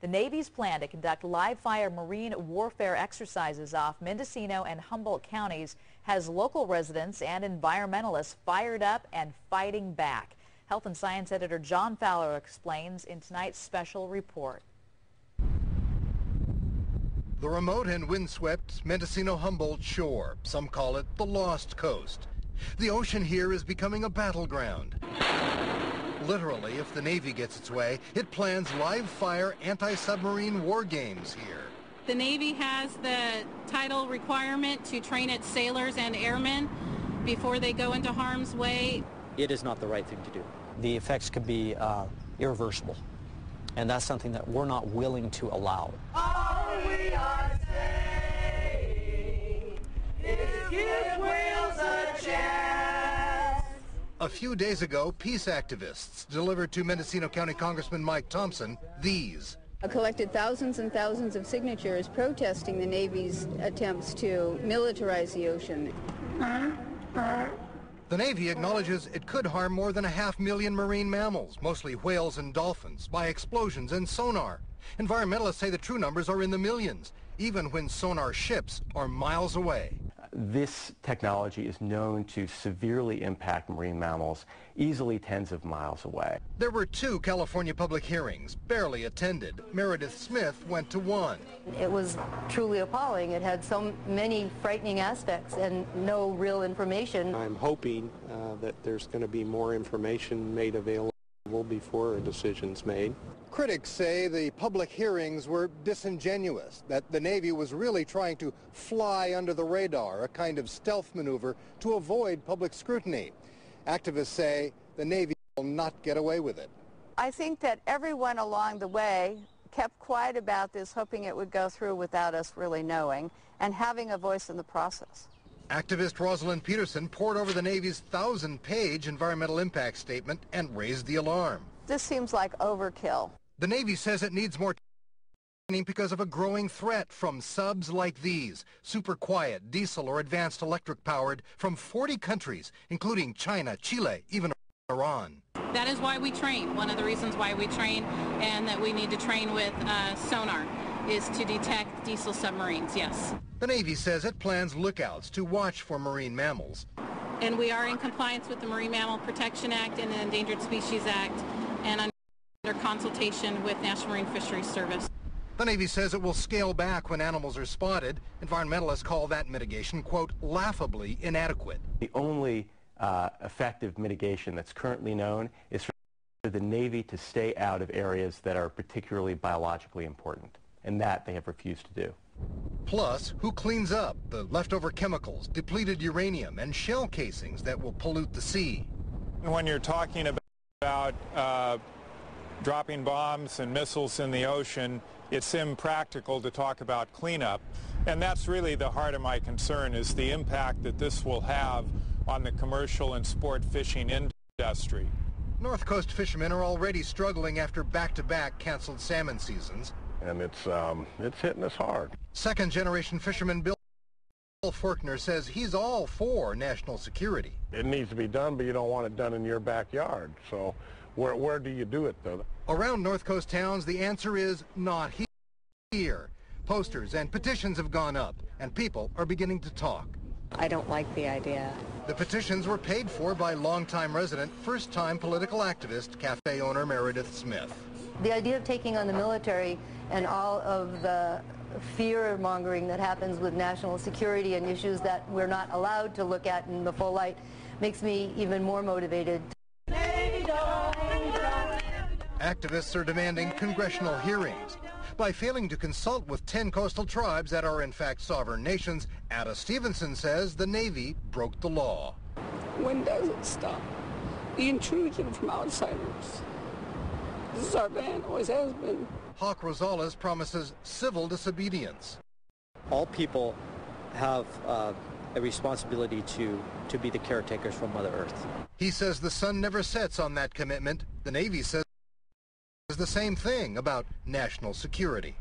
The Navy's plan to conduct live-fire marine warfare exercises off Mendocino and Humboldt counties has local residents and environmentalists fired up and fighting back. Health and Science editor John Fowler explains in tonight's special report. The remote and windswept Mendocino-Humboldt shore. Some call it the Lost Coast. The ocean here is becoming a battleground. Literally, if the Navy gets its way, it plans live-fire anti-submarine war games here. The Navy has the title requirement to train its sailors and airmen before they go into harm's way. It is not the right thing to do. The effects could be irreversible, and that's something that we're not willing to allow. All we are saying is give whales a chance. A few days ago, peace activists delivered to Mendocino County Congressman Mike Thompson these. Collected thousands and thousands of signatures protesting the Navy's attempts to militarize the ocean. The Navy acknowledges it could harm more than 500,000 marine mammals, mostly whales and dolphins, by explosions and sonar. Environmentalists say the true numbers are in the millions, even when sonar ships are miles away. This technology is known to severely impact marine mammals, easily tens of miles away. There were 2 California public hearings, barely attended. Meredith Smith went to one. It was truly appalling. It had so many frightening aspects and no real information. I'm hoping that there's going to be more information made available before a decision's made. Critics say the public hearings were disingenuous, that the Navy was really trying to fly under the radar, a kind of stealth maneuver to avoid public scrutiny. Activists say the Navy will not get away with it. I think that everyone along the way kept quiet about this, hoping it would go through without us really knowing and having a voice in the process. Activist Rosalind Peterson pored over the Navy's 1,000-page environmental impact statement and raised the alarm. This seems like overkill. The Navy says it needs more training because of a growing threat from subs like these, super quiet, diesel or advanced electric powered, from 40 countries, including China, Chile, even Iran. That is why we train. One of the reasons why we train and that we need to train with sonar is to detect diesel submarines, yes. The Navy says it plans lookouts to watch for marine mammals. And we are in compliance with the Marine Mammal Protection Act and the Endangered Species Act and under consultation with National Marine Fisheries Service. The Navy says it will scale back when animals are spotted. Environmentalists call that mitigation, quote, laughably inadequate. The only effective mitigation that's currently known is for the Navy to stay out of areas that are particularly biologically important, and that they have refused to do. Plus, who cleans up the leftover chemicals, depleted uranium, and shell casings that will pollute the sea? When you're talking about dropping bombs and missiles in the ocean, it's impractical to talk about cleanup. And that's really the heart of my concern, is the impact that this will have on the commercial and sport fishing industry. North Coast fishermen are already struggling after back-to-back canceled salmon seasons. And it's hitting us hard. Second-generation fisherman Bill Faulkner says he's all for national security. It needs to be done, but you don't want it done in your backyard. So where do you do it, though? Around North Coast towns, the answer is not here. Posters and petitions have gone up, and people are beginning to talk. I don't like the idea. The petitions were paid for by longtime resident, first-time political activist, cafe owner Meredith Smith. The idea of taking on the military and all of the fear-mongering that happens with national security and issues that we're not allowed to look at in the full light makes me even more motivated. Activists are demanding congressional hearings. By failing to consult with 10 coastal tribes that are in fact sovereign nations, Ada Stevenson says the Navy broke the law. When does it stop? The intrusion from outsiders. This is our land, always has been. Hawk Rosales promises civil disobedience. All people have a responsibility to be the caretakers for Mother Earth. He says the sun never sets on that commitment. The Navy says the same thing about national security.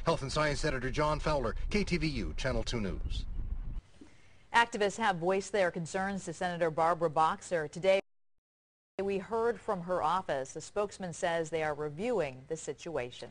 Health and Science editor John Fowler, KTVU, Channel 2 News. Activists have voiced their concerns to Senator Barbara Boxer. Today, we heard from her office. A spokesman says they are reviewing the situation.